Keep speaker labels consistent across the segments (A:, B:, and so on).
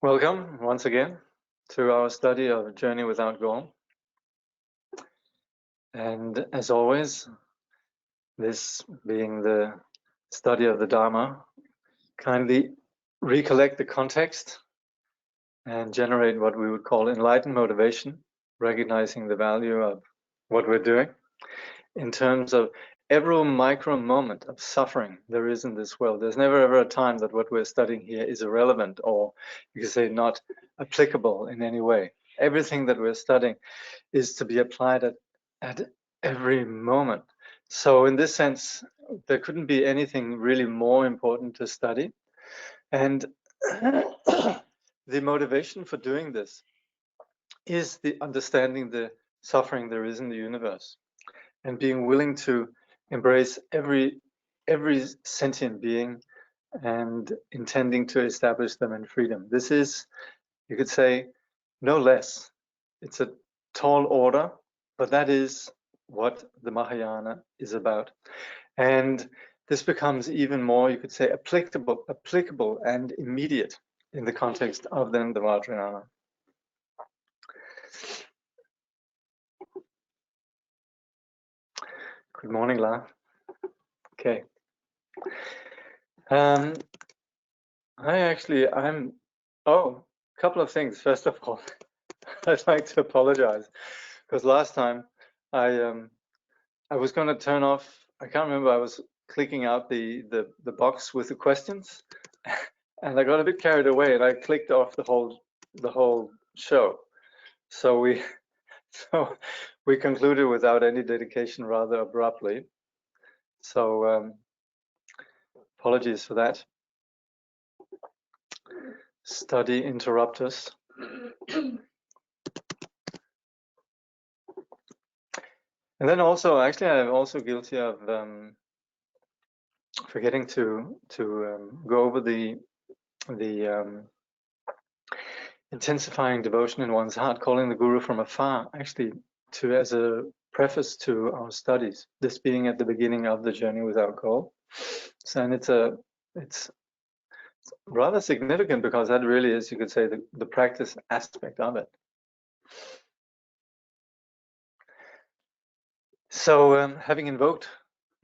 A: Welcome once again to our study of Journey Without Goal. And as always, this being the study of the Dharma, kindly recollect the context and generate what we would call enlightened motivation, recognizing the value of what we're doing in terms of every micro moment of suffering there is in this world. There's never ever a time that what we're studying here is irrelevant, or you could say not applicable in any way. Everything that we're studying is to be applied at every moment. So in this sense, there couldn't be anything really more important to study. And the motivation for doing this is the understanding the suffering there is in the universe and being willing to embrace every sentient being and intending to establish them in freedom. This is, you could say, no less. It's a tall order, but that is what the Mahayana is about. And this becomes even more, you could say, applicable and immediate in the context of then the Vajrayana. Good morning, La. Okay. I'm a couple of things. First of all, I'd like to apologize because last time I was going to turn off, I can't remember, I was clicking out the box with the questions and I got a bit carried away and I clicked off the whole show. So we concluded without any dedication rather abruptly. So apologies for that. Study interruptus. And then also, actually, I'm also guilty of forgetting to go over the intensifying devotion in one's heart, calling the Guru from afar, actually, as a preface to our studies. This being at the beginning of the Journey Without Goal. So, and it's rather significant because that really is, you could say, the practice aspect of it. So, having invoked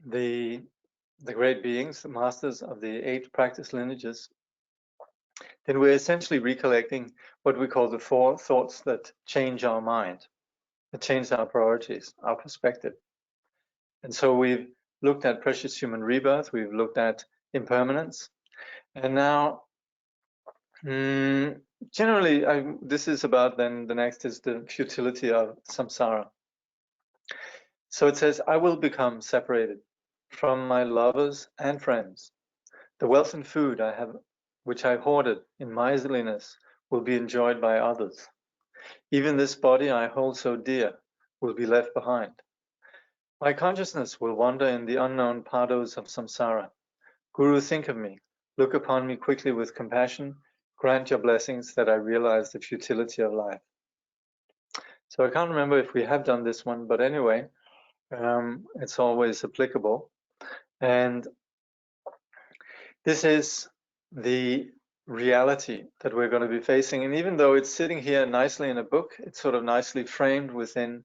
A: the great beings, the masters of the 8 practice lineages, then we're essentially recollecting what we call the 4 thoughts that change our mind, that change our priorities, our perspective. And so we've looked at precious human rebirth, we've looked at impermanence, and now generally this is about, then the next is the futility of samsara. So it says, I will become separated from my lovers and friends. The wealth and food I have, which I hoarded in miserliness, will be enjoyed by others. Even this body I hold so dear will be left behind. My consciousness will wander in the unknown pathos of samsara. Guru, think of me. Look upon me quickly with compassion. Grant your blessings that I realize the futility of life. So I can't remember if we have done this one, but anyway, it's always applicable. And this is the reality that we're going to be facing. And even though it's sitting here nicely in a book, it's sort of nicely framed within,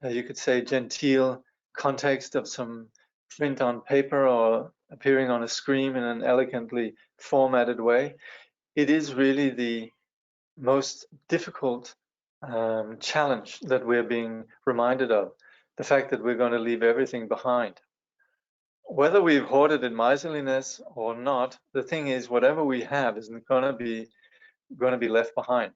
A: you could say, genteel context of some print on paper or appearing on a screen in an elegantly formatted way. It is really the most difficult challenge that we're being reminded of, the fact that we're going to leave everything behind. Whether we've hoarded in miserliness or not, the thing is, whatever we have is going to be left behind.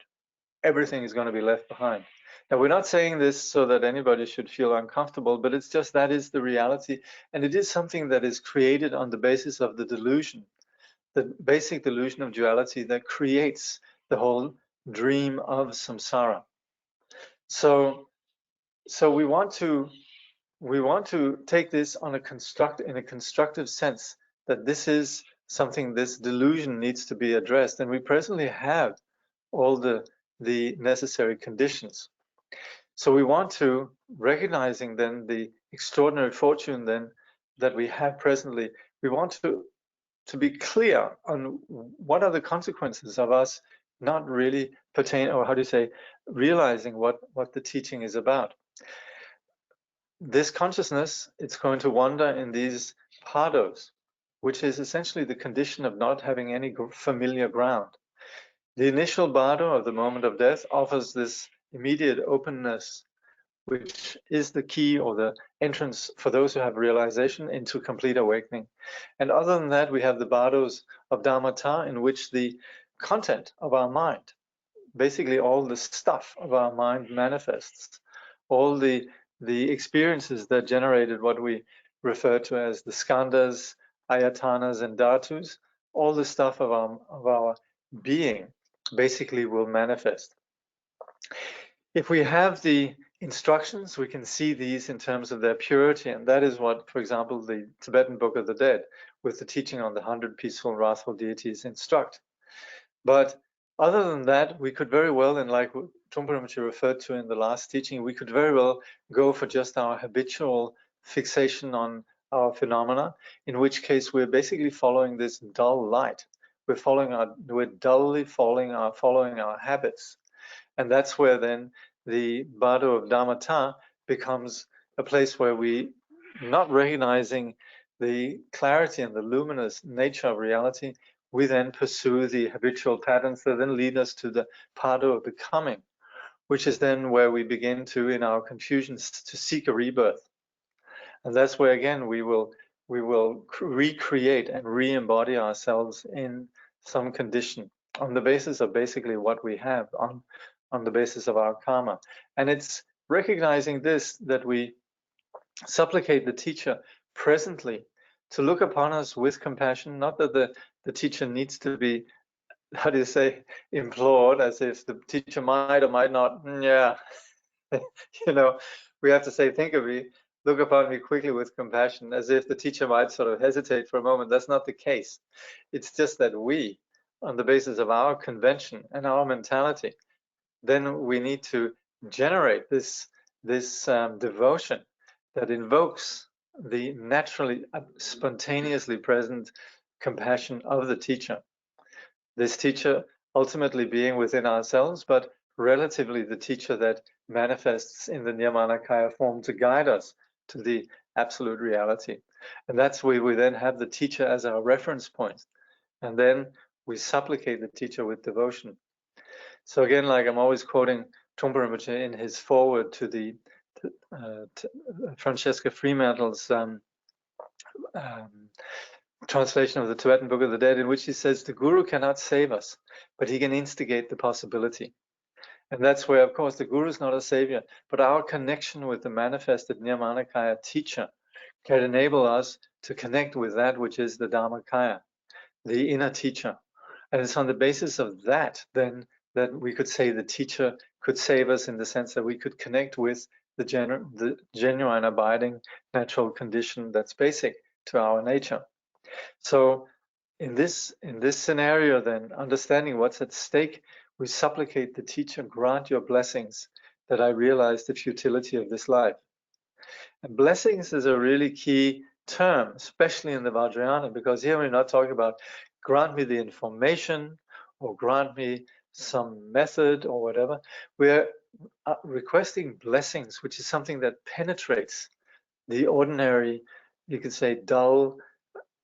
A: Everything is going to be left behind. Now, we're not saying this so that anybody should feel uncomfortable, but it's just that is the reality, and it is something that is created on the basis of the delusion, the basic delusion of duality that creates the whole dream of samsara. So we want to take this on in a constructive sense, that this is something, this delusion needs to be addressed, and we presently have all the necessary conditions. So we want to, recognizing then the extraordinary fortune then that we have presently, we want to be clear on what are the consequences of us not really or how do you say, realizing what the teaching is about. This consciousness, it's going to wander in these pados, which is essentially the condition of not having any familiar ground. The initial bardo of the moment of death offers this immediate openness, which is the key or the entrance for those who have realization into complete awakening. And other than that, we have the bardos of Dharmata, in which the content of our mind, basically all the stuff of our mind manifests, all the experiences that generated what we refer to as the skandhas, ayatanas, and dhatus, all the stuff of our being basically will manifest. If we have the instructions, we can see these in terms of their purity, and that is what, for example, the Tibetan Book of the Dead, with the teaching on the 100 peaceful and wrathful deities, instruct. But other than that, we could very well, and like Trungpa Rinpoche referred to in the last teaching, we could very well go for just our habitual fixation on our phenomena, in which case we're basically following this dull light. We're dully following our habits. And that's where then the bardo of Dharmata becomes a place where we, not recognizing the clarity and the luminous nature of reality, we then pursue the habitual patterns that then lead us to the bardo of becoming, which is then where we begin to, in our confusions, to seek a rebirth. And that's where, again, we will recreate and re-embody ourselves in some condition on the basis of basically what we have, on the basis of our karma. And it's recognizing this that we supplicate the teacher presently to look upon us with compassion, not that the teacher needs to be, how do you say, implored, as if the teacher might or might not, yeah, you know, we have to say, think of me, look upon me quickly with compassion, as if the teacher might sort of hesitate for a moment. That's not the case. It's just that we, on the basis of our convention and our mentality, then we need to generate this devotion that invokes the naturally, spontaneously present compassion of the teacher. This teacher ultimately being within ourselves, but relatively the teacher that manifests in the Nirmanakaya form to guide us to the absolute reality. And that's where we then have the teacher as our reference point. And then we supplicate the teacher with devotion. So again, like I'm always quoting Trungpa Rinpoche in his foreword to the Francesca Fremantle's translation of the Tibetan Book of the Dead, in which he says the Guru cannot save us, but he can instigate the possibility. And that's where, of course, the Guru is not a savior, but our connection with the manifested Nirmanakaya teacher can enable us to connect with that which is the Dharmakaya, the inner teacher. And it's on the basis of that, then, that we could say the teacher could save us, in the sense that we could connect with the genuine abiding natural condition that's basic to our nature. So in this scenario, then, understanding what's at stake, we supplicate the teacher, grant your blessings that I realize the futility of this life. And blessings is a really key term, especially in the Vajrayana, because here we're not talking about grant me the information or grant me some method or whatever. We're requesting blessings, which is something that penetrates the ordinary, you could say, dull,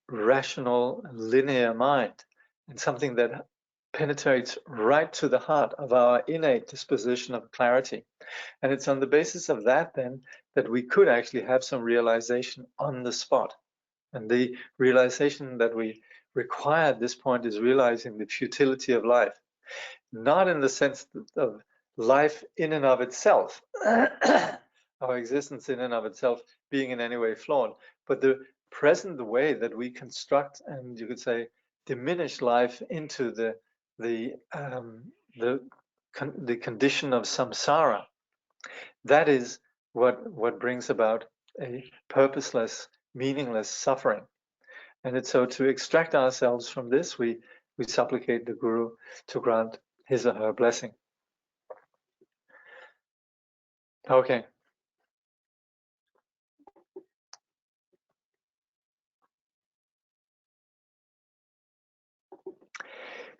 A: rational, linear mind, and something that penetrates right to the heart of our innate disposition of clarity. And it's on the basis of that, then, that we could actually have some realization on the spot. And the realization that we require at this point is realizing the futility of life, not in the sense of life in and of itself, our existence in and of itself being in any way flawed, but the present way that we construct and, you could say, diminish life into the condition of samsara. That is what brings about a purposeless, meaningless suffering. And it's so to extract ourselves from this, we supplicate the Guru to grant his or her blessing. Okay.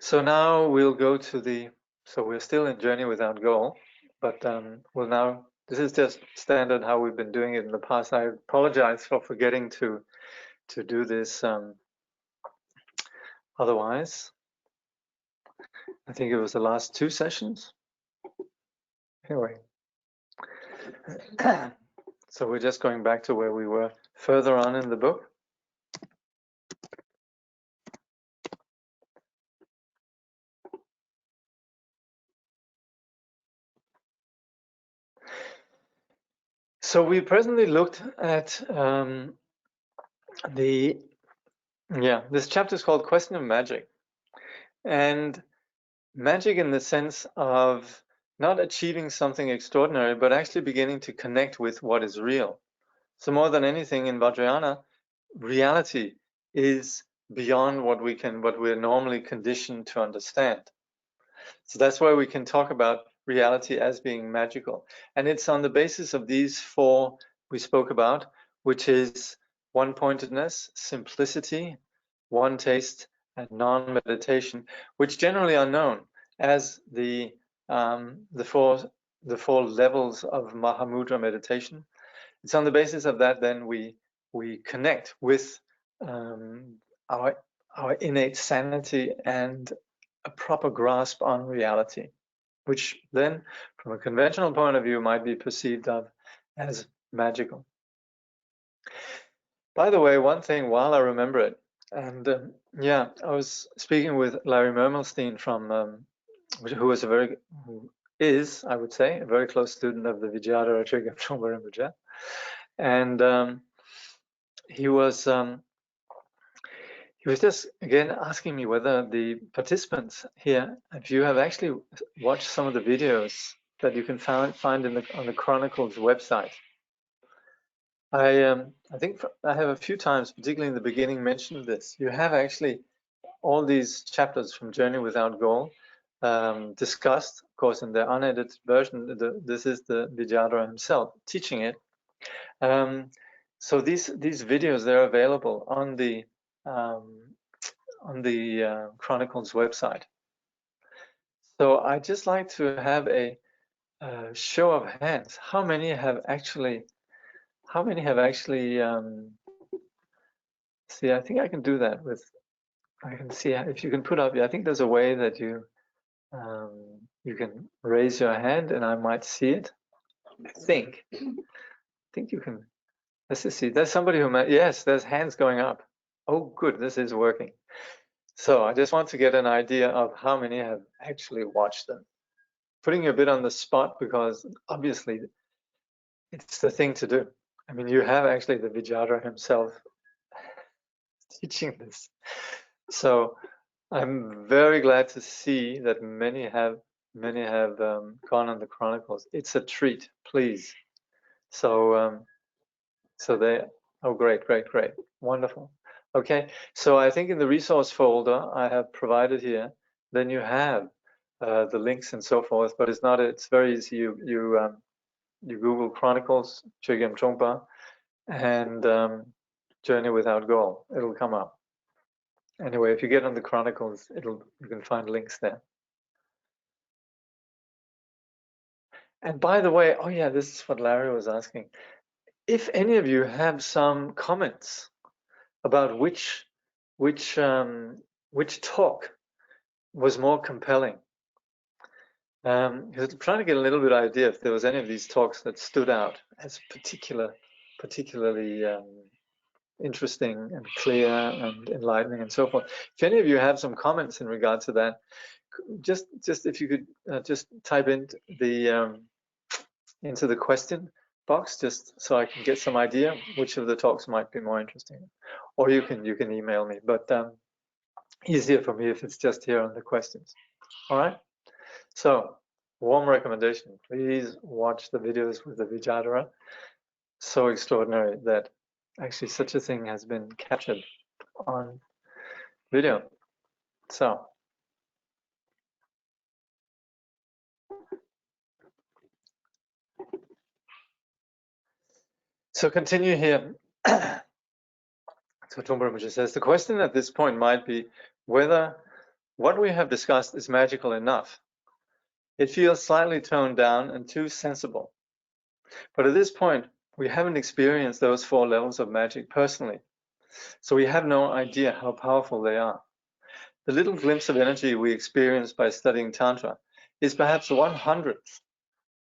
A: So now we'll go to the, so we're still in Journey Without Goal, but we'll now, this is just standard how we've been doing it in the past. I apologize for forgetting to do this otherwise. I think it was the last 2 sessions. Anyway. So we're just going back to where we were further on in the book. So we presently looked at this chapter is called Question of Magic. And magic in the sense of not achieving something extraordinary, but actually beginning to connect with what is real. So more than anything in Vajrayana, reality is beyond what we're normally conditioned to understand. So that's why we can talk about reality as being magical. And it's on the basis of these 4 we spoke about, which is one-pointedness, simplicity, one taste, and non-meditation, which generally are known as the 4 levels of Mahamudra meditation. It's on the basis of that then we connect with our innate sanity and a proper grasp on reality, which then, from a conventional point of view, might be perceived of as magical. By the way, one thing while I remember it, and I was speaking with Larry Mermelstein from, who is, I would say, a very close student of the Vijayadhara Chögyam Trungpa Rinpoche, and he was just again asking me whether the participants here, if you have actually watched some of the videos that you can find on the Chronicles website. I think I have a few times, particularly in the beginning, mentioned this. You have actually all these chapters from Journey Without Goal discussed, of course, in the unedited version. This is the Vijayadhara himself teaching it. So these videos, they're available on the Chronicles website. So I'd just like to have a show of hands. How many have actually see, I think I can do that with, I can see if you can put up, I think there's a way that you can raise your hand and I might see it. I think you can. Let's just see. There's somebody who might, yes, there's hands going up. Oh, good, this is working. So I just want to get an idea of how many have actually watched them. Putting you a bit on the spot because obviously it's the thing to do. I mean, you have actually the Vijayadhara himself teaching this. So I'm very glad to see that many have gone on the Chronicles. It's a treat, please. So they, oh, great, wonderful. Okay, so I think in the resource folder I have provided here, then you have the links and so forth, but it's very easy. You Google Chronicles, Chögyam Trungpa, and Journey Without Goal. It'll come up. Anyway, if you get on the Chronicles, you can find links there. And by the way, oh yeah, this is what Larry was asking. If any of you have some comments about which talk was more compelling, because I'm trying to get a little bit of idea if there was any of these talks that stood out as particularly interesting and clear and enlightening and so forth. If any of you have some comments in regard to that, just if you could just type in into the question box, just so I can get some idea which of the talks might be more interesting, or you can email me, but easier for me if it's just here on the questions. All right. So warm recommendation. Please watch the videos with the Vijayadhara. So extraordinary that actually such a thing has been captured on video. So continue here. So Trungpa Rinpoche says, the question at this point might be whether what we have discussed is magical enough. It feels slightly toned down and too sensible. But at this point, we haven't experienced those 4 levels of magic personally, so we have no idea how powerful they are. The little glimpse of energy we experience by studying Tantra is perhaps 1/100th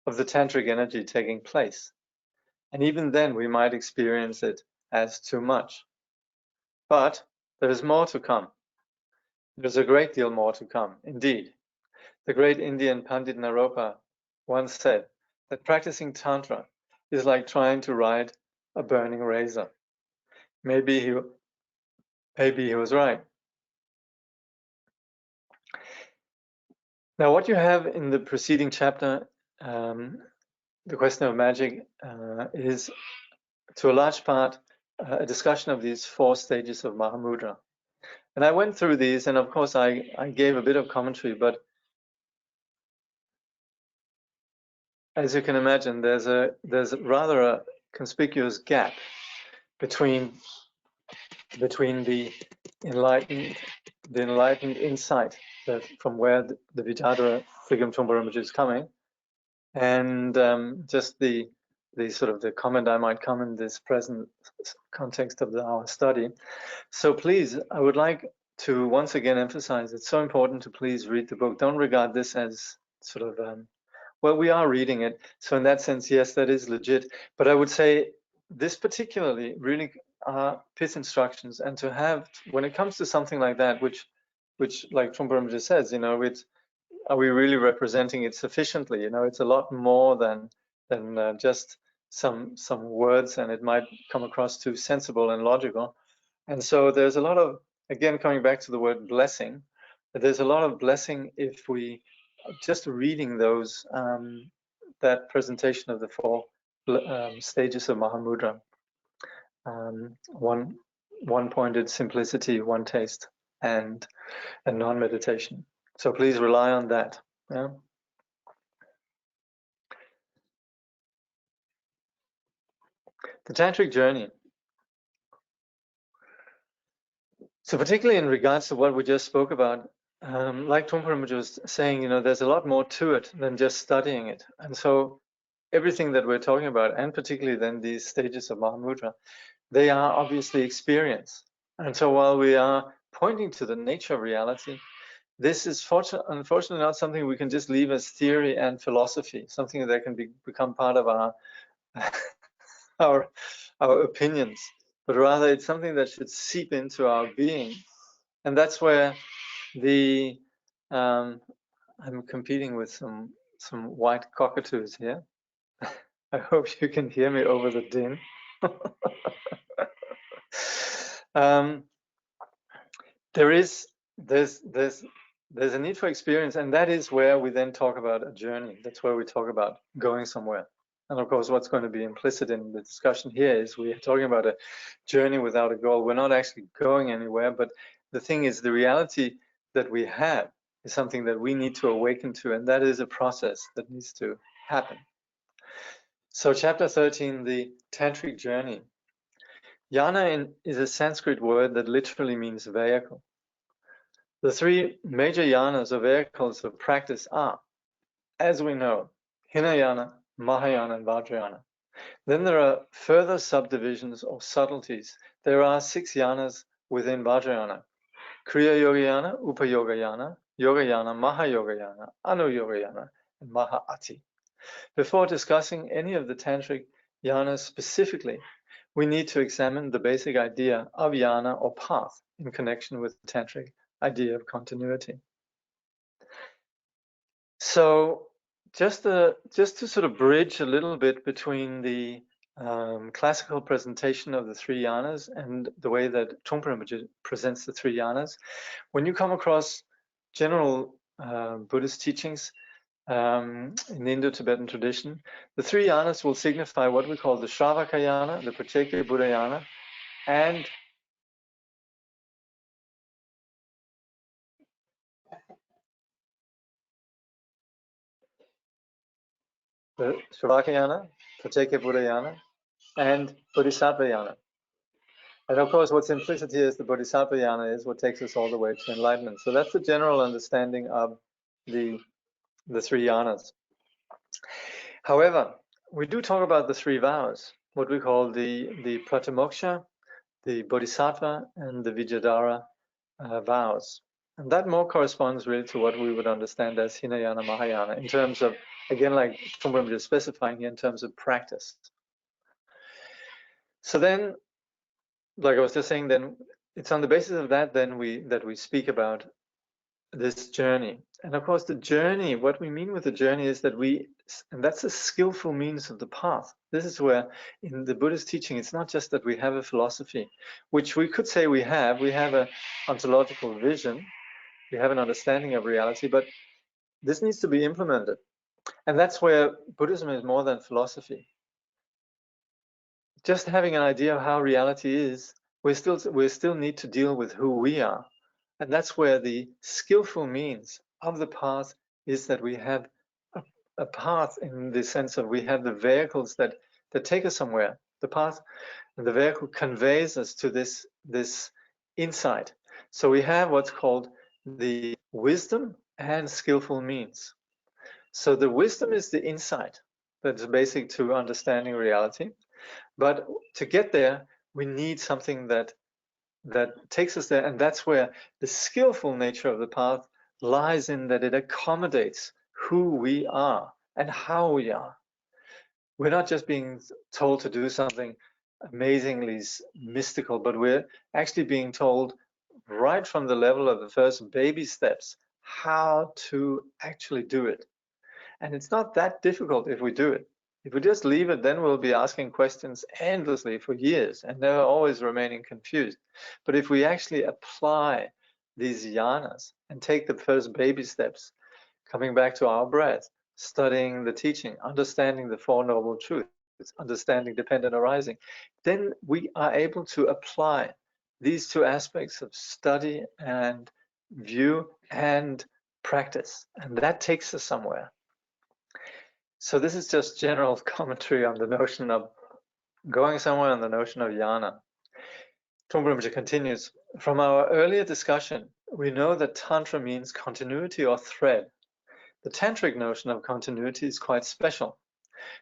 A: of the tantric energy taking place. And even then, we might experience it as too much. But there is more to come. There's a great deal more to come, indeed. The great Indian Pandit Naropa once said that practicing Tantra is like trying to ride a burning razor. Maybe he was right. Now, what you have in the preceding chapter, the question of magic, is to a large part a discussion of these 4 stages of Mahamudra. And I went through these, and of course I gave a bit of commentary, but as you can imagine, there's rather a conspicuous gap between the enlightened insight that from where the Vijayadhara Trungpa Rinpoche is coming, and just the sort of the comment I might come in this present context of our study. So please, I would like to once again emphasize it's so important to please read the book. Don't regard this as sort of well, we are reading it, so in that sense, yes, that is legit. But I would say this particularly really are pith instructions, and to have, when it comes to something like that, which like Trungpa Rinpoche says, you know, are we really representing it sufficiently? You know, it's a lot more than just some words, and it might come across too sensible and logical. And so there's a lot of, again, coming back to the word blessing, there's a lot of blessing if we just reading those that presentation of the 4 stages of Mahamudra. One pointed simplicity, one taste, and non-meditation. So please rely on that. Yeah. The tantric journey. So particularly in regards to what we just spoke about, like Trungpa Rinpoche was saying, you know, there's a lot more to it than just studying it. And so everything that we're talking about, and particularly then these stages of Mahamudra, they are obviously experience. And so while we are pointing to the nature of reality, this is unfortunately not something we can just leave as theory and philosophy, something that can become part of our our opinions, but rather it's something that should seep into our being. And that's where the I'm competing with some white cockatoos here. I hope you can hear me over the din. There's a need for experience, and that is where we then talk about a journey. That's where we talk about going somewhere. And of course, what's going to be implicit in the discussion here is we're talking about a journey without a goal. We're not actually going anywhere, but the thing is, the reality that we have is something that we need to awaken to, and that is a process that needs to happen. So chapter 13, the tantric journey. Yana is a Sanskrit word that literally means vehicle. The 3 major yanas or vehicles of practice are, as we know, Hinayana, Mahayana, and Vajrayana. Then there are further subdivisions or subtleties. There are 6 yanas within Vajrayana: Kriya Yogayana, Upayogayana, Yogayana, Mahayogayana, Anuyogayana, and Mahaati. Before discussing any of the tantric yanas specifically, we need to examine the basic idea of yana or path in connection with the tantric idea of continuity. So just to sort of bridge a little bit between the classical presentation of the 3 yanas and the way that Trungpa Rinpoche presents the 3 yanas, when you come across general Buddhist teachings in the Indo-Tibetan tradition, the 3 yanas will signify what we call the Shravaka yana, the Pratyeka Buddha yana, and the Shravaka yana, Pratyeka Buddha yana, and Bodhisattva yana. And of course, what's implicit here is the Bodhisattva Yana is what takes us all the way to enlightenment. So that's the general understanding of the three yanas. However, we do talk about the three vows, what we call the Pratimoksha, the Bodhisattva, and the Vidyadhara vows. And that more corresponds really to what we would understand as Hinayana Mahayana in terms of, again, like Trungpa was specifying here, in terms of practice. So then, like I was just saying, then it's on the basis of that then that we speak about this journey. And of course, the journey, what we mean with the journey is that and that's a skillful means of the path. This is where in the Buddhist teaching, it's not just that we have a philosophy, which we could say we have a ontological vision, we have an understanding of reality, but this needs to be implemented. And that's where Buddhism is more than philosophy. Just having an idea of how reality is, we still need to deal with who we are. And that's where the skillful means of the path is that we have a path in the sense of we have the vehicles that take us somewhere. The path and the vehicle conveys us to this insight. So we have what's called the wisdom and skillful means. So the wisdom is the insight that's basic to understanding reality. But to get there, we need something that takes us there, and that's where the skillful nature of the path lies in that it accommodates who we are and how we are. We're not just being told to do something amazingly mystical, but we're actually being told right from the level of the first baby steps how to actually do it. And it's not that difficult if we do it. If we just leave it, then we'll be asking questions endlessly for years and never always remaining confused. But if we actually apply these yanas and take the first baby steps, coming back to our breath, studying the teaching, understanding the Four Noble Truths, understanding dependent arising, then we are able to apply these two aspects of study and view and practice. And that takes us somewhere. So this is just general commentary on the notion of going somewhere, on the notion of yana. Trungpa continues, from our earlier discussion, we know that Tantra means continuity or thread. The Tantric notion of continuity is quite special.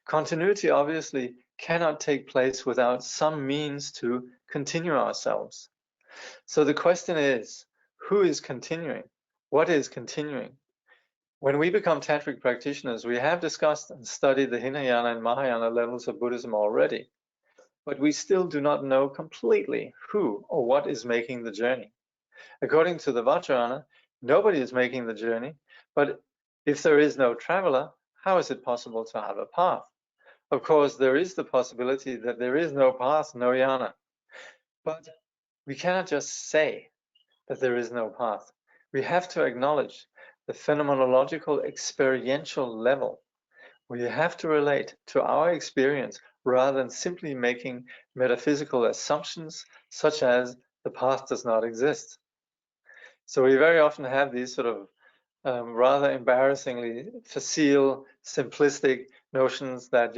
A: Continuity obviously cannot take place without some means to continue ourselves. So the question is, who is continuing? What is continuing? When we become Tantric practitioners, we have discussed and studied the Hinayana and Mahayana levels of Buddhism already, but we still do not know completely who or what is making the journey. According to the Vajrayana, nobody is making the journey, but if there is no traveler, how is it possible to have a path? Of course, there is the possibility that there is no path, no yana, but we cannot just say that there is no path. We have to acknowledge the phenomenological experiential level. We have to relate to our experience rather than simply making metaphysical assumptions such as the path does not exist. So we very often have these sort of rather embarrassingly facile, simplistic notions that,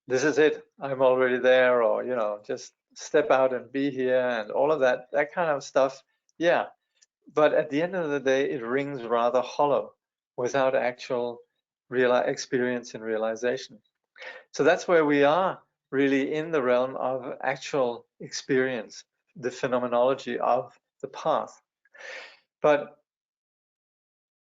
A: this is it, I'm already there, or, just step out and be here and all of that kind of stuff. Yeah. But at the end of the day, it rings rather hollow without actual real experience and realization. So that's where we are really in the realm of actual experience, the phenomenology of the path. But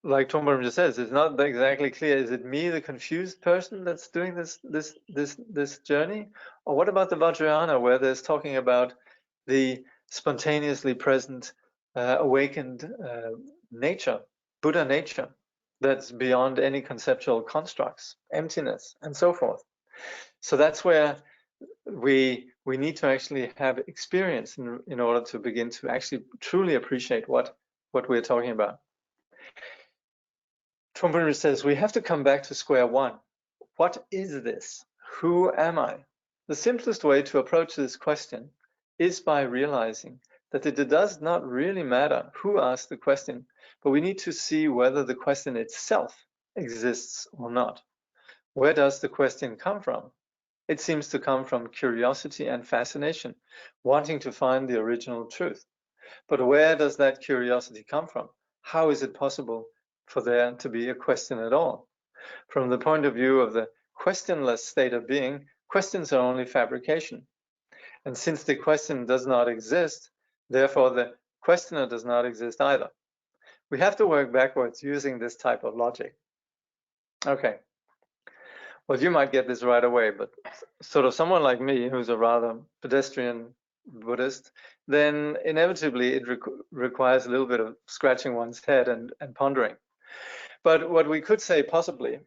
A: like Trungpa just says, it's not exactly clear. Is it me, the confused person, that's doing this journey? Or what about the Vajrayana, where there's talking about the spontaneously present awakened nature, Buddha nature, that's beyond any conceptual constructs, emptiness, and so forth. So that's where we need to actually have experience in order to begin to actually truly appreciate what we're talking about. Trungpa says, we have to come back to square one. What is this? Who am I? The simplest way to approach this question is by realizing that it does not really matter who asked the question, but we need to see whether the question itself exists or not. Where does the question come from? It seems to come from curiosity and fascination, wanting to find the original truth. But where does that curiosity come from? How is it possible for there to be a question at all? From the point of view of the questionless state of being, questions are only fabrication. And since the question does not exist, therefore the questioner does not exist either. We have to work backwards using this type of logic. Okay. Well, you might get this right away, but sort of someone like me, who's a rather pedestrian Buddhist, then inevitably it requires a little bit of scratching one's head and pondering. But what we could say possibly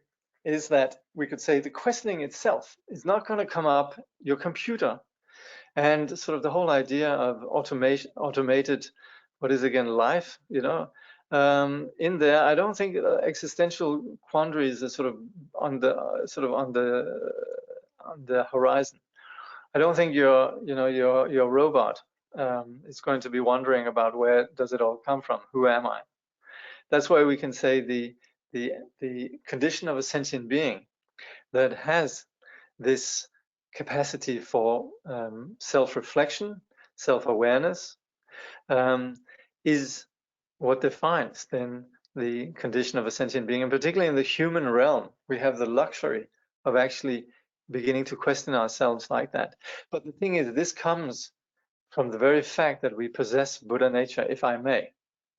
A: is that we could say the questioning itself is not going to come up your computer, and sort of the whole idea of automated, what is again, life, you know, in there, I don't think existential quandaries are sort of on the horizon. I don't think your robot is going to be wondering about where does it all come from, who am I? That's why we can say the condition of a sentient being that has this capacity for self-reflection, self-awareness, is what defines then the condition of a sentient being. And particularly in the human realm, we have the luxury of actually beginning to question ourselves like that. But the thing is, this comes from the very fact that we possess Buddha nature, if I may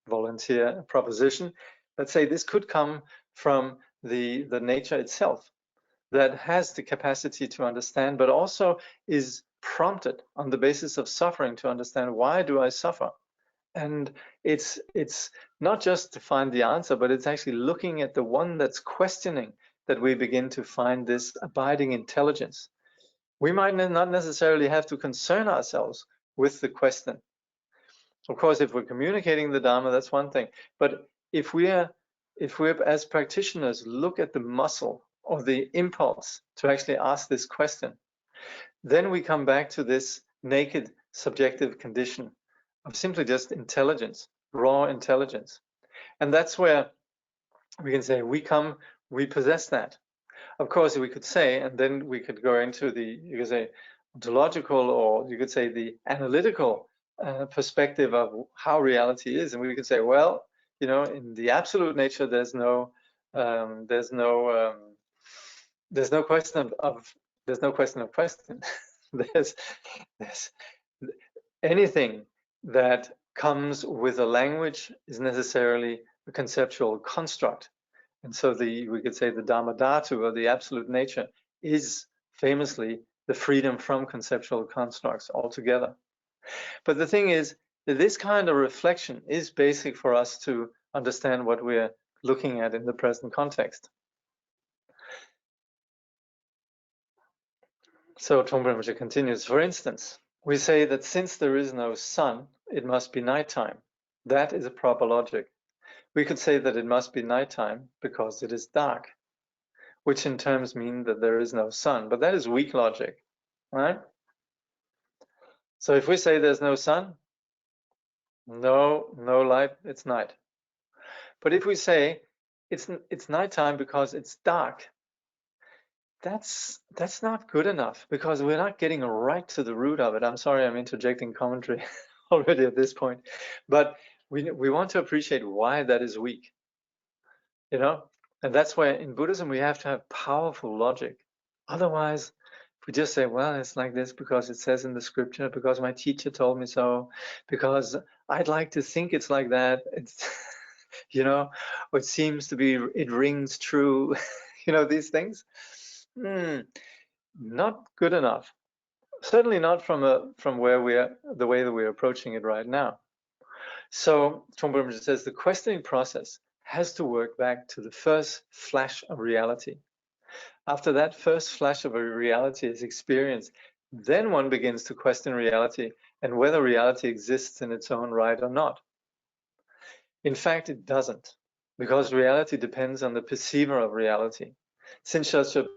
A: volunteer a proposition. Let's say this could come from the nature itself that has the capacity to understand, but also is prompted on the basis of suffering to understand, why do I suffer? And it's not just to find the answer, but it's actually looking at the one that's questioning that we begin to find this abiding intelligence. We might not necessarily have to concern ourselves with the question. Of course, if we're communicating the Dharma, that's one thing. But if we're as practitioners look at the muscle or the impulse to actually ask this question, then we come back to this naked subjective condition of simply just intelligence, raw intelligence. And that's where we can say we possess that. Of course, we could say, and then we could go into you could say, ontological, or you could say the analytical perspective of how reality is. And we could say, well, you know, in the absolute nature, there's no question of question. there's anything that comes with a language is necessarily a conceptual construct. And so we could say the Dhamma Dhatu, or the absolute nature, is famously the freedom from conceptual constructs altogether. But the thing is that this kind of reflection is basic for us to understand what we're looking at in the present context. So Trungpa Rinpoche continues, for instance, we say that since there is no sun, it must be nighttime. That is a proper logic. We could say that it must be nighttime because it is dark, which in terms mean that there is no sun, but that is weak logic, right? So if we say there's no sun, no light, it's night. But if we say it's nighttime because it's dark, that's not good enough, because we're not getting right to the root of it. I'm sorry, I'm interjecting commentary already at this point, but we want to appreciate why that is weak, you know? And that's why in Buddhism we have to have powerful logic. Otherwise, if we just say, well, it's like this because it says in the scripture, because my teacher told me so, because I'd like to think it's like that, it's, you know, it seems to be, it rings true, you know, these things. Not good enough. Certainly not from the way that we're approaching it right now. So Trungpa Rinpoche says the questioning process has to work back to the first flash of reality. After that first flash of a reality is experienced, then one begins to question reality and whether reality exists in its own right or not. In fact, it doesn't, because reality depends on the perceiver of reality. Since such a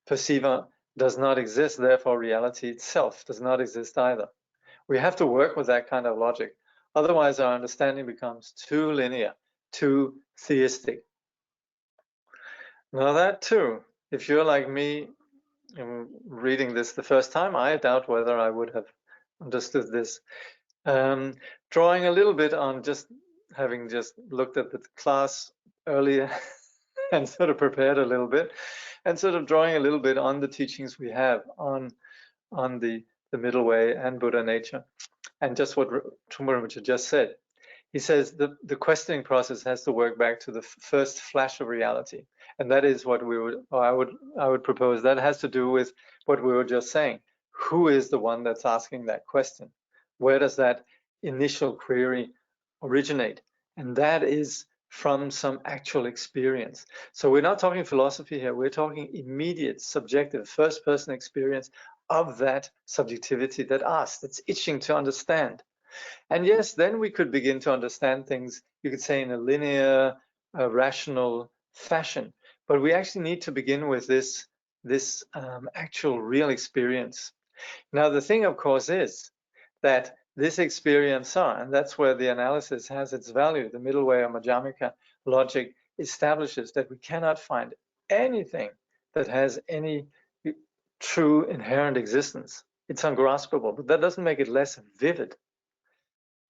A: perceiver does not exist, therefore reality itself does not exist either. We have to work with that kind of logic. Otherwise, our understanding becomes too linear, too theistic. Now that too, if you're like me, reading this the first time, I doubt whether I would have understood this. Drawing a little bit on just having just looked at the class earlier and sort of prepared a little bit, and sort of drawing a little bit on the teachings we have on the middle way and Buddha nature, and just what Trungpa Rinpoche just said. He says the questioning process has to work back to the first flash of reality, and that is what I would propose. That has to do with what we were just saying. Who is the one that's asking that question? Where does that initial query originate? And that is from some actual experience. So we're not talking philosophy here. We're talking immediate, subjective, first-person experience of that subjectivity that asks, that's itching to understand. And yes, then we could begin to understand things, you could say, in a linear, rational fashion. But we actually need to begin with this actual real experience. Now, the thing, of course, is that this experience, and that's where the analysis has its value, the middle way of Madhyamika logic establishes that we cannot find anything that has any true inherent existence. It's ungraspable, but that doesn't make it less vivid.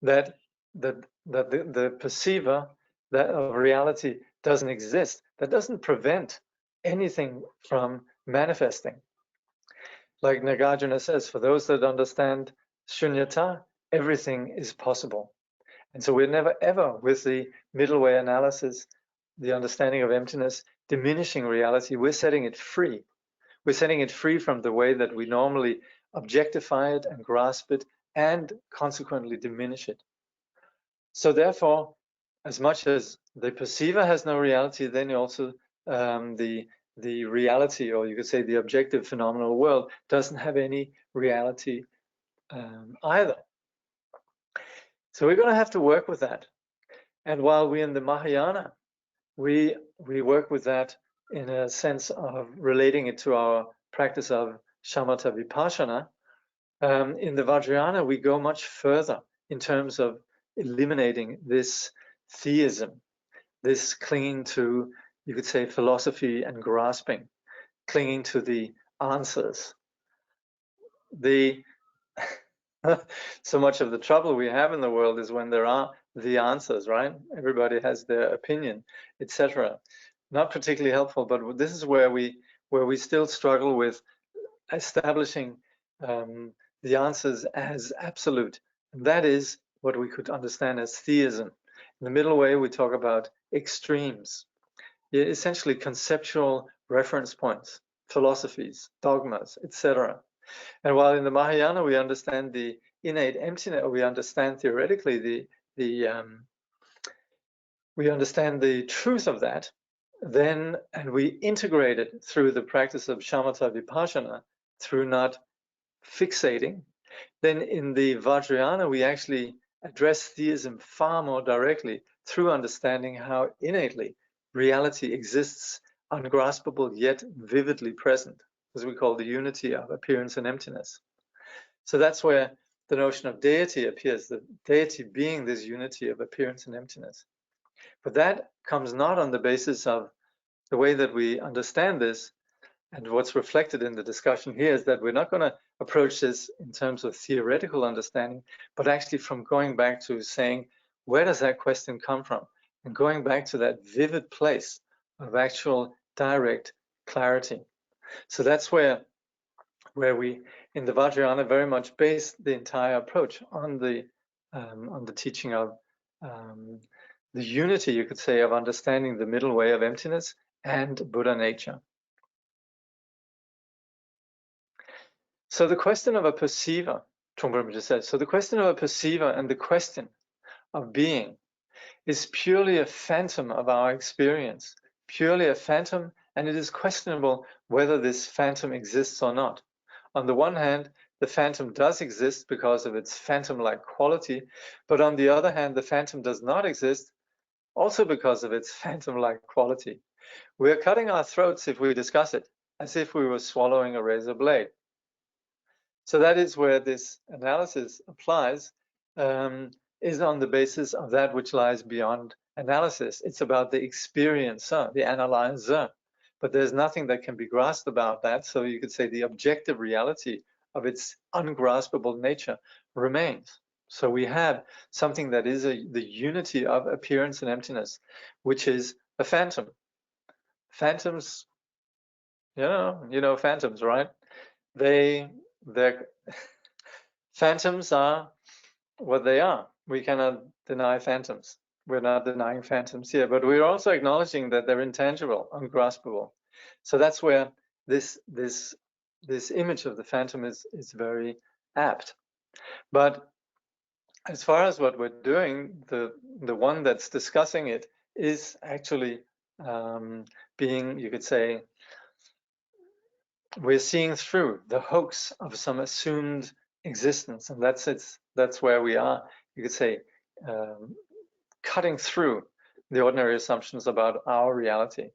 A: That the perceiver that of reality doesn't exist. That doesn't prevent anything from manifesting. Like Nagarjuna says, for those that understand shunyata, everything is possible. And so we're never ever, with the middle way analysis, the understanding of emptiness, diminishing reality. We're setting it free. We're setting it free from the way that we normally objectify it and grasp it and consequently diminish it. So therefore, as much as the perceiver has no reality, then also the reality, or you could say the objective phenomenal world, doesn't have any reality either. So we're going to have to work with that. And while we're in the Mahayana, we work with that in a sense of relating it to our practice of shamatha vipassana. In the Vajrayana, we go much further in terms of eliminating this theism, this clinging to, you could say, philosophy and grasping, clinging to the answers. So much of the trouble we have in the world is when there are the answers, right? Everybody has their opinion, etc. Not particularly helpful, but this is where we still struggle with establishing the answers as absolute. And that is what we could understand as theism. In the middle way, we talk about extremes, essentially conceptual reference points, philosophies, dogmas, etc. And while in the Mahayana we understand the innate emptiness, we understand theoretically we understand the truth of that, then, and we integrate it through the practice of shamatha vipassana, through not fixating, then in the Vajrayana we actually address theism far more directly through understanding how innately reality exists, ungraspable yet vividly present, as we call the unity of appearance and emptiness. So that's where the notion of deity appears, the deity being this unity of appearance and emptiness. But that comes not on the basis of the way that we understand this. And what's reflected in the discussion here is that we're not going to approach this in terms of theoretical understanding, but actually from going back to saying, where does that question come from? And going back to that vivid place of actual direct clarity. So that's where we, in the Vajrayana, very much base the entire approach on the teaching of the unity, you could say, of understanding the middle way of emptiness and Buddha nature. So the question of a perceiver, Trungpa Rinpoche says, so the question of a perceiver and the question of being is purely a phantom of our experience, purely a phantom, and it is questionable whether this phantom exists or not. On the one hand, the phantom does exist because of its phantom-like quality, but on the other hand, the phantom does not exist also because of its phantom-like quality. We are cutting our throats if we discuss it, as if we were swallowing a razor blade. So that is where this analysis applies, is on the basis of that which lies beyond analysis. It's about the experiencer, the analyzer, but there's nothing that can be grasped about that. So you could say the objective reality of its ungraspable nature remains. So we have something that is the unity of appearance and emptiness, which is a phantom. Phantoms, you know phantoms, right? They're phantoms are what they are. We cannot deny phantoms. We're not denying phantoms here, but we're also acknowledging that they're intangible, ungraspable. So that's where this image of the phantom is very apt. But as far as what we're doing, the one that's discussing it is actually being, you could say, we're seeing through the hoax of some assumed existence, and that's where we are, you could say, cutting through the ordinary assumptions about our reality.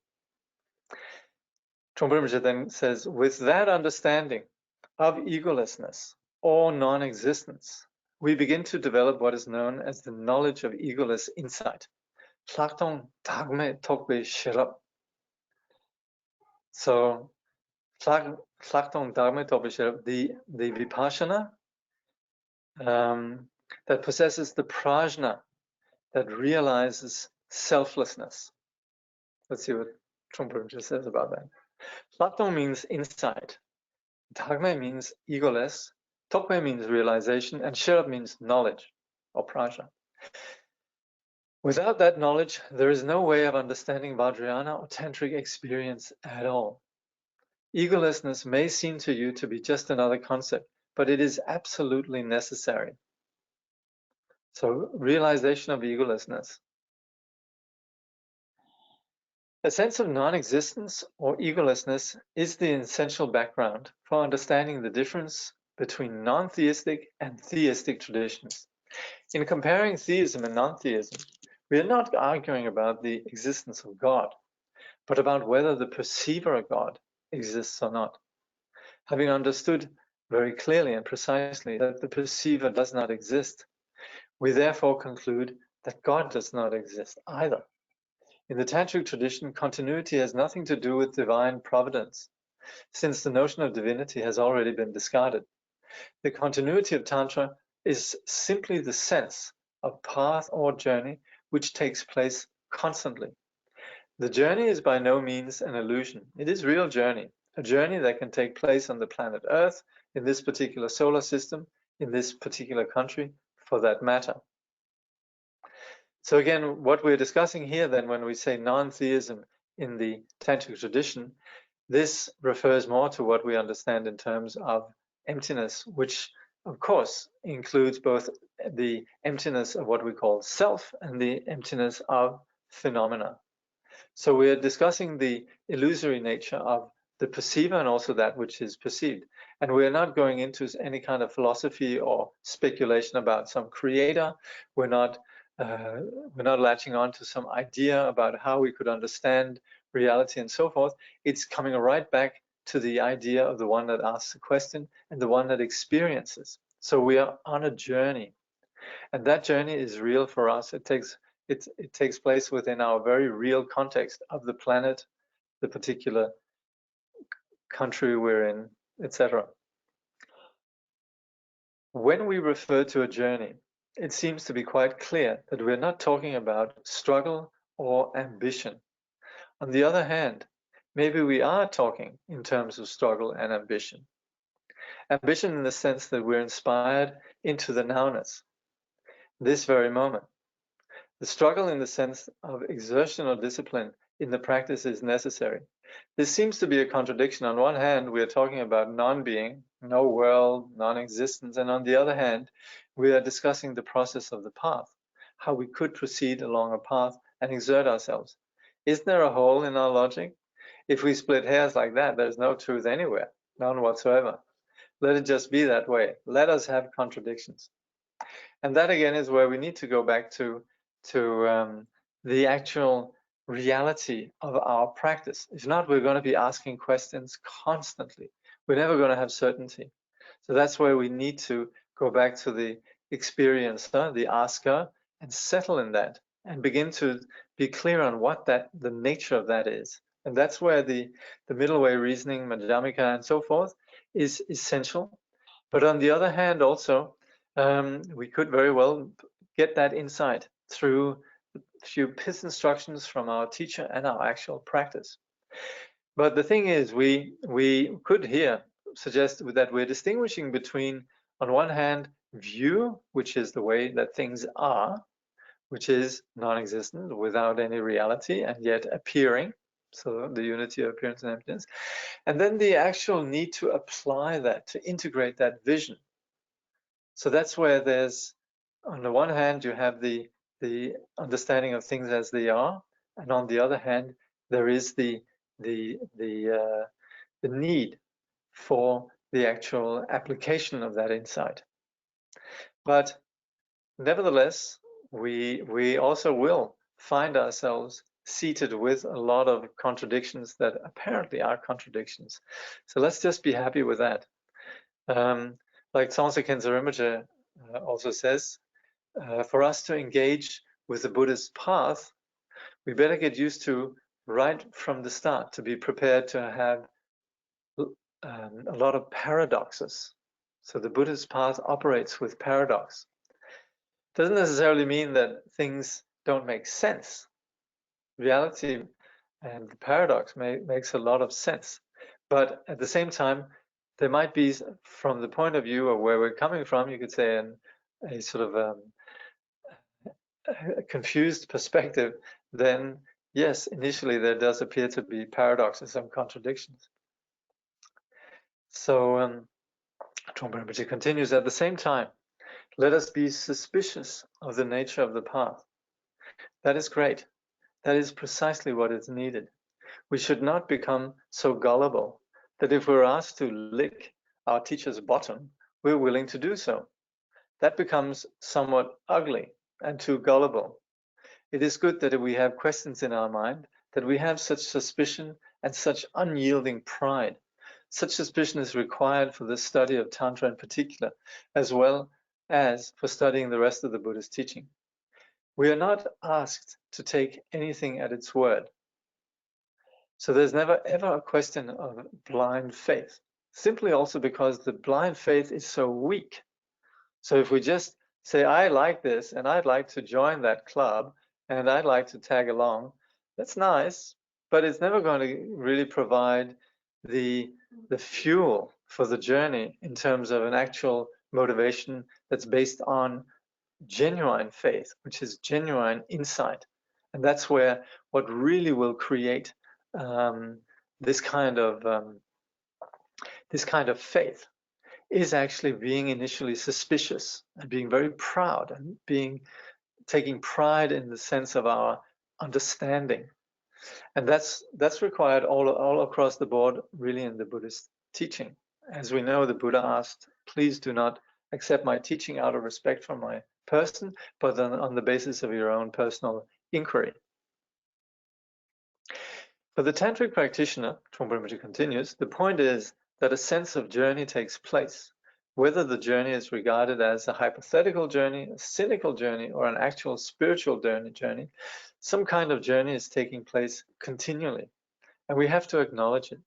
A: Trungpa then says, with that understanding of egolessness or non-existence, we begin to develop what is known as the knowledge of egoless insight. So, the vipassana that possesses the prajna that realizes selflessness. Let's see what Trungpa says about that. Platon means insight. Dharma means egoless. Tokwe means realization, and Sherab means knowledge or prajna. Without that knowledge, there is no way of understanding Vajrayana or tantric experience at all. Egolessness may seem to you to be just another concept, but it is absolutely necessary. So, realization of egolessness. A sense of non-existence or egolessness is the essential background for understanding the difference between non-theistic and theistic traditions. In comparing theism and non-theism, we are not arguing about the existence of God, but about whether the perceiver of God exists or not. Having understood very clearly and precisely that the perceiver does not exist, we therefore conclude that God does not exist either. In the Tantric tradition, continuity has nothing to do with divine providence, since the notion of divinity has already been discarded. The continuity of Tantra is simply the sense of path or journey which takes place constantly. The journey is by no means an illusion. It is real journey, a journey that can take place on the planet Earth, in this particular solar system, in this particular country, for that matter. So again, what we're discussing here then when we say non-theism in the Tantric tradition, this refers more to what we understand in terms of emptiness, which of course includes both the emptiness of what we call self and the emptiness of phenomena. So we are discussing the illusory nature of the perceiver and also that which is perceived. And we are not going into any kind of philosophy or speculation about some creator. We're not latching on to some idea about how we could understand reality and so forth. It's coming right back to the idea of the one that asks the question and the one that experiences. So we are on a journey, and that journey is real for us. It takes place within our very real context of the planet, the particular country we're in, etc. When we refer to a journey, it seems to be quite clear that we're not talking about struggle or ambition. On the other hand, maybe we are talking in terms of struggle and ambition. Ambition in the sense that we're inspired into the nowness, this very moment. The struggle in the sense of exertion or discipline in the practice is necessary. This seems to be a contradiction. On one hand, we are talking about non-being, no world, non-existence, and on the other hand, we are discussing the process of the path, how we could proceed along a path and exert ourselves. Isn't there a hole in our logic? If we split hairs like that, there's no truth anywhere, none whatsoever. Let it just be that way. Let us have contradictions. And that again is where we need to go back to the actual reality of our practice. If not, we're going to be asking questions constantly. We're never going to have certainty. So that's where we need to go back to the experiencer, the asker, and settle in that and begin to be clear on what the nature of that is. And that's where the middle way reasoning, Madhyamika and so forth, is essential. But on the other hand, also, we could very well get that insight through a few pith instructions from our teacher and our actual practice. But the thing is, we could here suggest that we're distinguishing between, on one hand, view, which is the way that things are, which is non-existent, without any reality, and yet appearing, so the unity of appearance and emptiness, and then the actual need to apply that, to integrate that vision. So that's where there's, on the one hand, you have the understanding of things as they are, and on the other hand, there is the need for the actual application of that insight. But nevertheless, we also will find ourselves seated with a lot of contradictions that apparently are contradictions. So let's just be happy with that. Like Tsongsa Khensa Rinpoche also says, for us to engage with the Buddhist path, we better get used to, right from the start, to be prepared to have a lot of paradoxes. So the Buddhist path operates with paradox. Doesn't necessarily mean that things don't make sense. Reality and the paradox makes a lot of sense. But at the same time, there might be, from the point of view of where we're coming from, you could say a sort of a confused perspective, then yes, initially there does appear to be paradoxes and contradictions. So Trungpa Rinpoche continues, at the same time, let us be suspicious of the nature of the path. That is great. That is precisely what is needed. We should not become so gullible that if we're asked to lick our teacher's bottom, we're willing to do so. That becomes somewhat ugly and too gullible. It is good that if we have questions in our mind, that we have such suspicion and such unyielding pride. Such suspicion is required for the study of Tantra in particular, as well as for studying the rest of the Buddhist teaching. We are not asked to take anything at its word. So there's never ever a question of blind faith, simply also because the blind faith is so weak. So if we just say, I like this and I'd like to join that club and I'd like to tag along, that's nice, but it's never going to really provide the fuel for the journey in terms of an actual motivation that's based on genuine faith, which is genuine insight. And that's where what really will create this kind of faith is actually being initially suspicious and being very proud and taking pride in the sense of our understanding. And that's required all across the board, really, in the Buddhist teaching. As we know, the Buddha asked, please do not accept my teaching out of respect for my person, but on the basis of your own personal inquiry. For the tantric practitioner, Trungpa Rinpoche continues, the point is that a sense of journey takes place. Whether the journey is regarded as a hypothetical journey, a cynical journey, or an actual spiritual journey, some kind of journey is taking place continually, and we have to acknowledge it.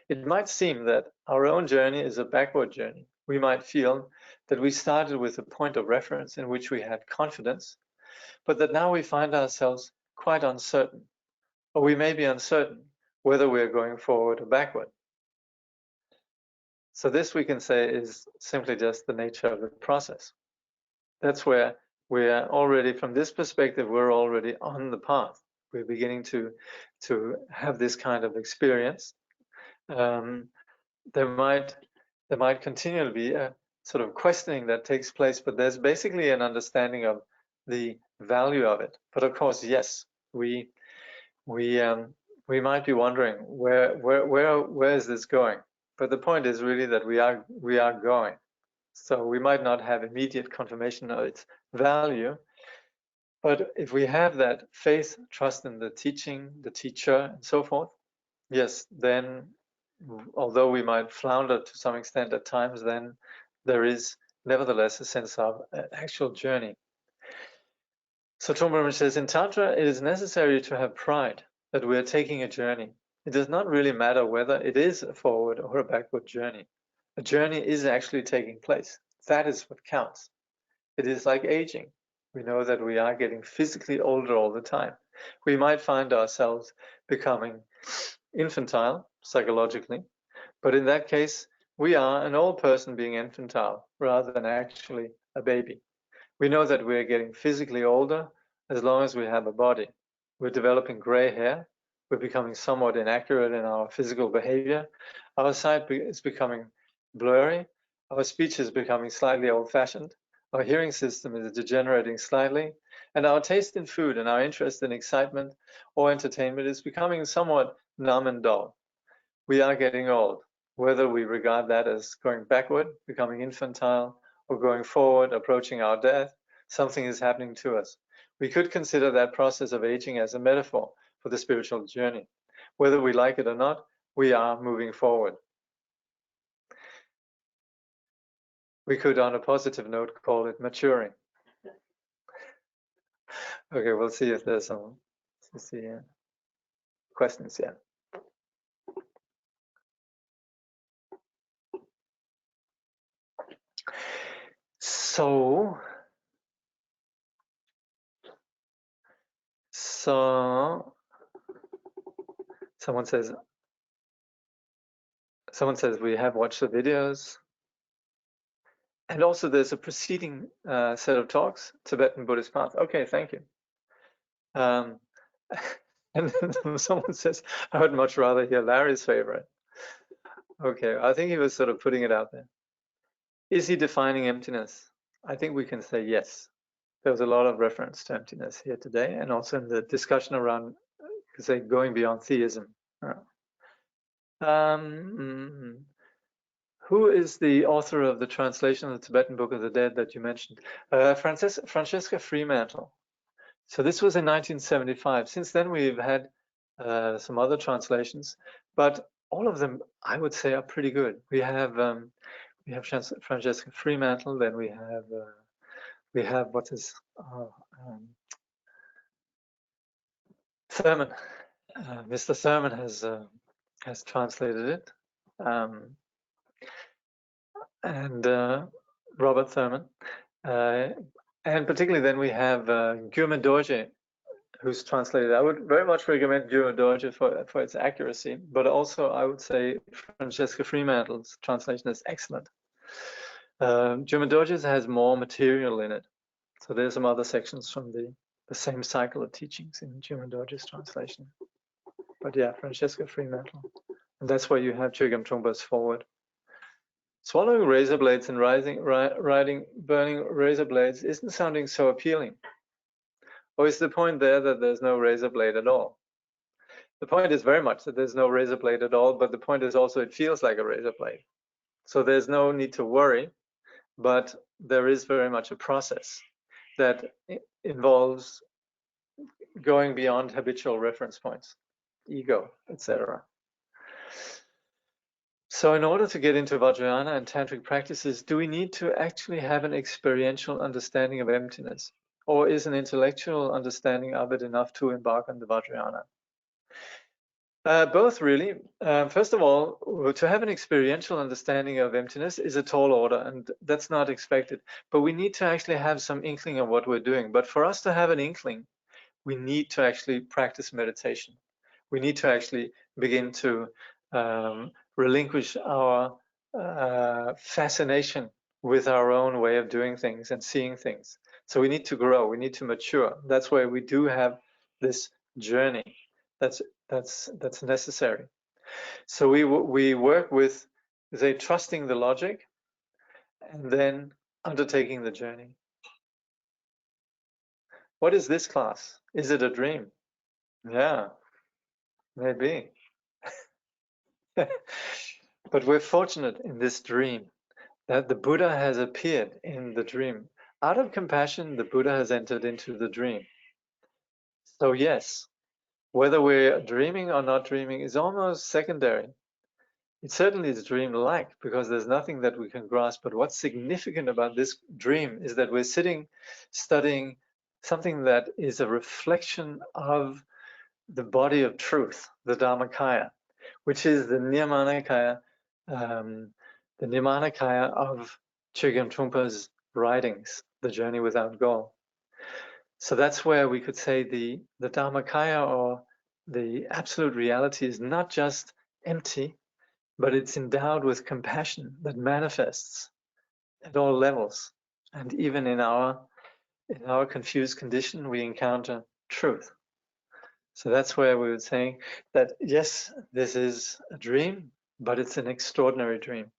A: It might seem that our own journey is a backward journey. We might feel that we started with a point of reference in which we had confidence, but that now we find ourselves quite uncertain, or we may be uncertain whether we're going forward or backward. So this, we can say, is simply just the nature of the process. That's where we are already, from this perspective, we're already on the path. We're beginning to have this kind of experience. There might continue to be a sort of questioning that takes place, but there's basically an understanding of the value of it. But of course, yes, we might be wondering where is this going? But the point is really that we are going. So we might not have immediate confirmation of its value, but if we have that faith, trust in the teaching, the teacher, and so forth, yes, then although we might flounder to some extent at times, then there is nevertheless a sense of an actual journey. So Trungpa Rinpoche says, in Tantra, it is necessary to have pride that we are taking a journey. it does not really matter whether it is a forward or a backward journey. A journey is actually taking place. That is what counts. It is like aging. We know that we are getting physically older all the time. We might find ourselves becoming infantile psychologically, but in that case, we are an old person being infantile rather than actually a baby. We know that we're getting physically older as long as we have a body. We're developing gray hair. We're becoming somewhat inaccurate in our physical behavior. Our sight is becoming blurry. Our speech is becoming slightly old-fashioned. Our hearing system is degenerating slightly. And our taste in food and our interest in excitement or entertainment is becoming somewhat numb and dull. We are getting old. Whether we regard that as going backward, becoming infantile, or going forward, approaching our death, something is happening to us. We could consider that process of aging as a metaphor for the spiritual journey. Whether we like it or not, we are moving forward. We could, on a positive note, call it maturing. Okay, we'll see if there's some questions. Yeah. So someone says we have watched the videos, and also there's a preceding set of talks, Tibetan Buddhist path. Okay, thank you. And then someone says, I would much rather hear Larry's favorite. Okay, I think he was sort of putting it out there. Is he defining emptiness? I think we can say yes. There was a lot of reference to emptiness here today, and also in the discussion around, say, going beyond theism. Who is the author of the translation of the Tibetan Book of the Dead that you mentioned? Francesca Fremantle. So this was in 1975. Since then, we've had some other translations, but all of them, I would say, are pretty good. We have Francesca Fremantle. Then we have what is Thurman. Mr. Thurman has translated it, and Robert Thurman, and particularly then we have Gyurma Dorje, who's translated. I would very much recommend Gyurma Dorje for its accuracy, but also I would say Francesca Fremantle's translation is excellent. Gyurma Dorje has more material in it, so there's some other sections from the same cycle of teachings in Gyurma Dorje's translation. But yeah, Francesca Fremantle, and that's why you have Chögyam Trungpa's forward. Swallowing razor blades and riding burning razor blades isn't sounding so appealing. Or is the point there that there's no razor blade at all? The point is very much that there's no razor blade at all, but the point is also it feels like a razor blade. So there's no need to worry, but there is very much a process that involves going beyond habitual reference points, ego, etc. So in order to get into Vajrayana and tantric practices, do we need to actually have an experiential understanding of emptiness? Or is an intellectual understanding of it enough to embark on the Vajrayana? Both, really. First of all, to have an experiential understanding of emptiness is a tall order, and that's not expected. But we need to actually have some inkling of what we're doing. But for us to have an inkling, we need to actually practice meditation. We need to actually begin to relinquish our fascination with our own way of doing things and seeing things. So we need to grow, we need to mature. That's why we do have this journey that's necessary. So we work with, say, trusting the logic and then undertaking the journey. What is this class? Is it a dream? Yeah, maybe. But we're fortunate in this dream that the Buddha has appeared in the dream. Out of compassion, the Buddha has entered into the dream. So yes, whether we're dreaming or not dreaming is almost secondary. It certainly is dream-like because there's nothing that we can grasp. But what's significant about this dream is that we're sitting, studying something that is a reflection of the body of truth, the Dharmakaya, which is the Nirmanakaya, of Chögyam Trungpa's writings, The Journey Without Goal. So that's where we could say the Dharmakaya, or the absolute reality, is not just empty, but it's endowed with compassion that manifests at all levels. And even in our confused condition, we encounter truth. So that's where we would say that, yes, this is a dream, but it's an extraordinary dream.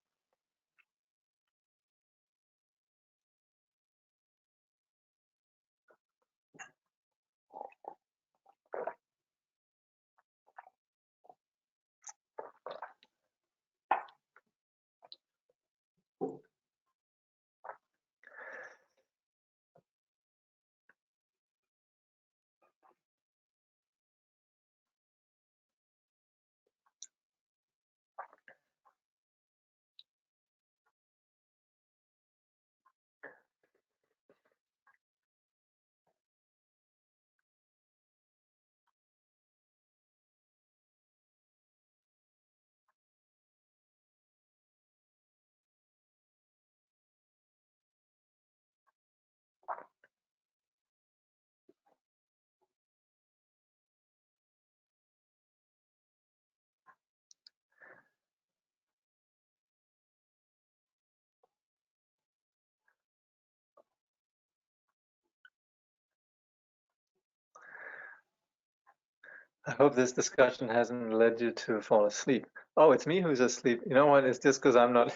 A: I hope this discussion hasn't led you to fall asleep. Oh, it's me who's asleep. You know what? It's just because I'm not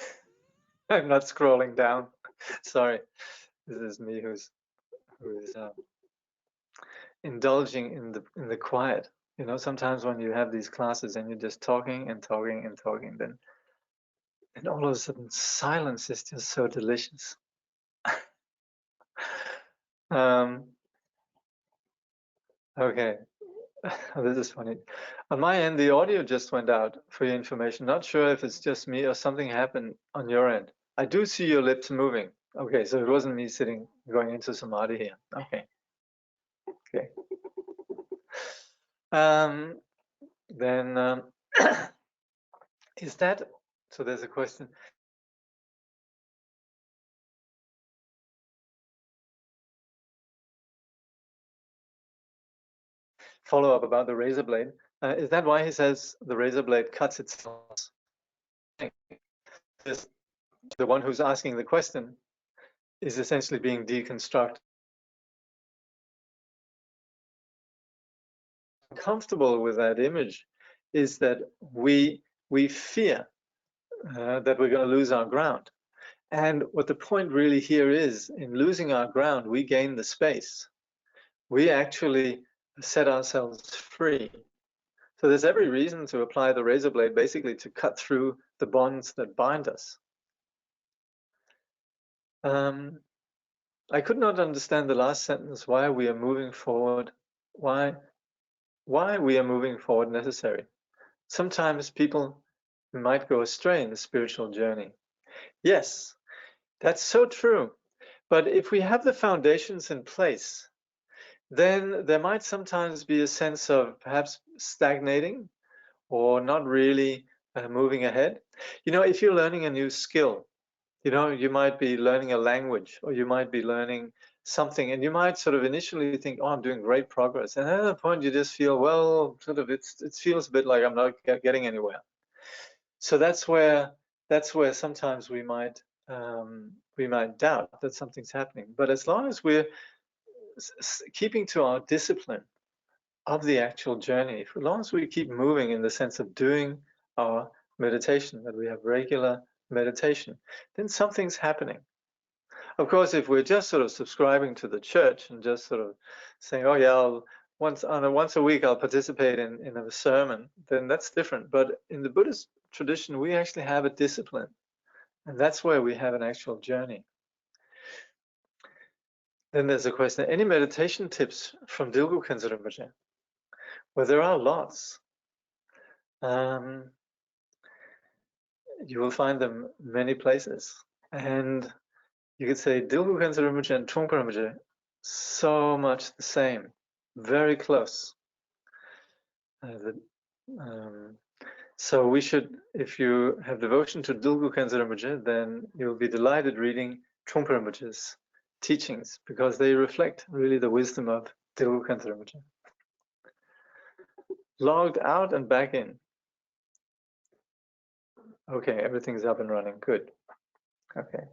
A: I'm not scrolling down. Sorry, this is me who's indulging in the quiet. You know, sometimes when you have these classes and you're just talking and talking and talking, then and all of a sudden silence is just so delicious. Okay, this is funny. On my end, the audio just went out, for your information. Not sure if it's just me or something happened on your end. I do see your lips moving. Okay, so it wasn't me sitting, going into samadhi here. Okay. Okay. Then is that, so there's a question. Follow up about the razor blade. Is that why he says the razor blade cuts itself? The one who's asking the question is essentially being deconstructed. Comfortable with that image is that we fear that we're going to lose our ground. And what the point really here is, in losing our ground, we gain the space. We actually set ourselves free. So there's every reason to apply the razor blade, basically to cut through the bonds that bind us. I could not understand the last sentence, why we are moving forward, why we are moving forward necessary. Sometimes people might go astray in the spiritual journey. Yes, that's so true. But if we have the foundations in place, then there might sometimes be a sense of perhaps stagnating or not really moving ahead. You know, if you're learning a new skill, you know, you might be learning a language, or you might be learning something, and you might sort of initially think, oh, I'm doing great progress. And at that point, you just feel, well, sort of, it feels a bit like I'm not getting anywhere. So that's where sometimes we might doubt that something's happening. But as long as we're keeping to our discipline of the actual journey, as long as we keep moving in the sense of doing our meditation, that we have regular meditation, then something's happening. Of course, if we're just sort of subscribing to the church and just sort of saying, oh yeah, once a week I'll participate in a sermon, then that's different. But in the Buddhist tradition, we actually have a discipline, and that's where we have an actual journey. Then there's a question, any meditation tips from Dilgo Khyentse Rinpoche? Well, there are lots. You will find them many places. And you could say Dilgo Khyentse Rinpoche and Trungpa Rinpoche, so much the same, very close. So we should, if you have devotion to Dilgu Khyentse Rinpoche, then you'll be delighted reading Trungpa Rinpoche's teachings, because they reflect really the wisdom of Dilgu Khyentse Rinpoche. Logged out and back in. Okay, everything's up and running. Good. Okay.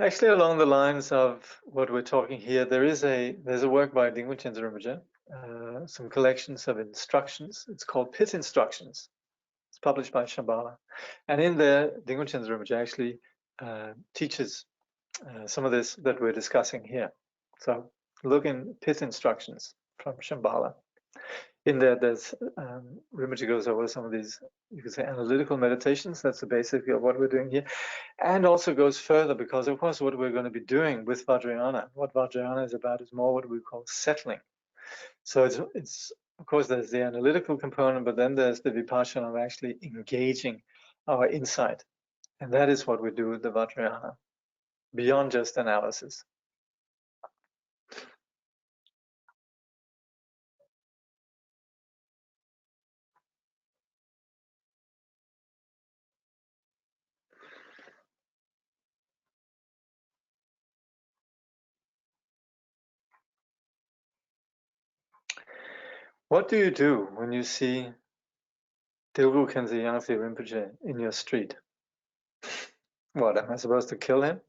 A: Actually, along the lines of what we're talking here, there's a work by Dilgu Khyentse Rinpoche, some collections of instructions. It's called Pit Instructions. It's published by Shambhala, and in there, Dilgu Khyentse Rinpoche actually teaches some of this that we're discussing here. So look in Pit Instructions from Shambhala. In there, there's Rinpoche goes over some of these, you could say, analytical meditations. That's the basic of what we're doing here, and also goes further, because of course what we're going to be doing with Vajrayana, what Vajrayana is about, is more what we call settling. So it's of course there's the analytical component, but then there's the vipassana of actually engaging our insight, and that is what we do with the Vajrayana, beyond just analysis. What do you do when you see Dilgu Khyentse Yangtze Rinpoche in your street? What, am I supposed to kill him?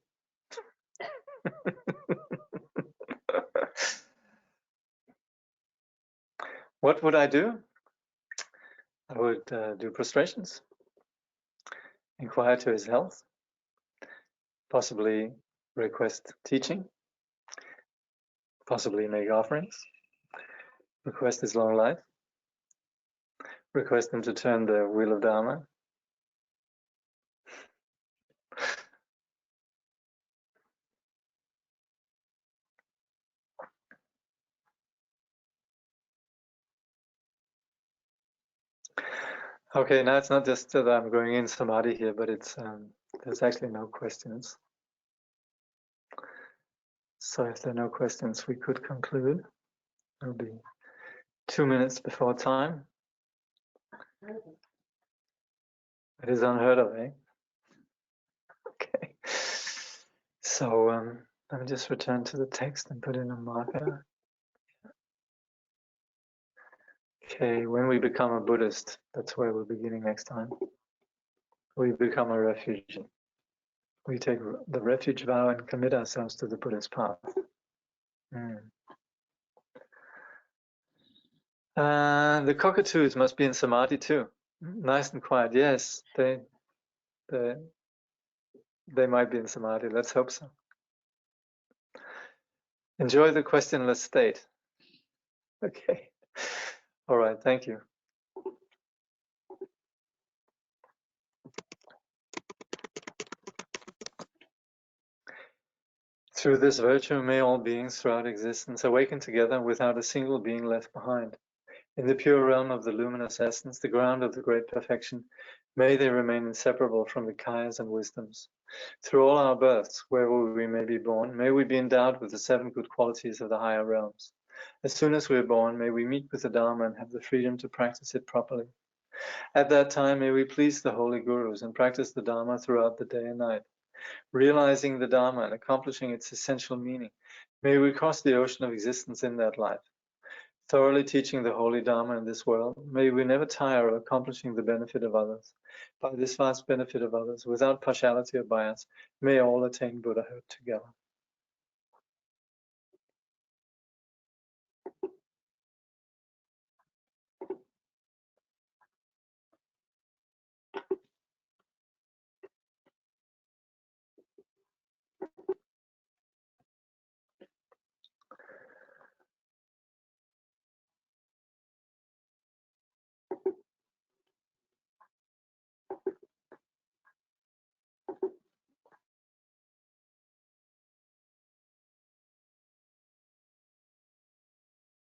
A: What would I do? I would do prostrations, inquire to his health, possibly request teaching, possibly make offerings, request his long life, request him to turn the wheel of Dharma. Okay, now it's not just that I'm going in samadhi here, but it's there's actually no questions. So if there are no questions, we could conclude. It'll be 2 minutes before time. It is unheard of, eh? Okay. So let me just return to the text and put in a marker. Okay, when we become a Buddhist, that's where we're beginning next time. We become a refugee. We take the refuge vow and commit ourselves to the Buddhist path. The cockatoos must be in samadhi too. Nice and quiet. Yes, they might be in samadhi. Let's hope so. Enjoy the questionless state. Okay. All right. Thank you. Through this virtue, may all beings throughout existence awaken together without a single being left behind. In the pure realm of the luminous essence, the ground of the great perfection, may they remain inseparable from the kayas and wisdoms. Through all our births, wherever we may be born, may we be endowed with the 7 good qualities of the higher realms. As soon as we are born, may we meet with the Dharma and have the freedom to practice it properly. At that time, may we please the holy gurus and practice the Dharma throughout the day and night. Realizing the Dharma and accomplishing its essential meaning, may we cross the ocean of existence in that life. Thoroughly teaching the holy Dharma in this world, may we never tire of accomplishing the benefit of others. By this vast benefit of others, without partiality or bias, may all attain Buddhahood together.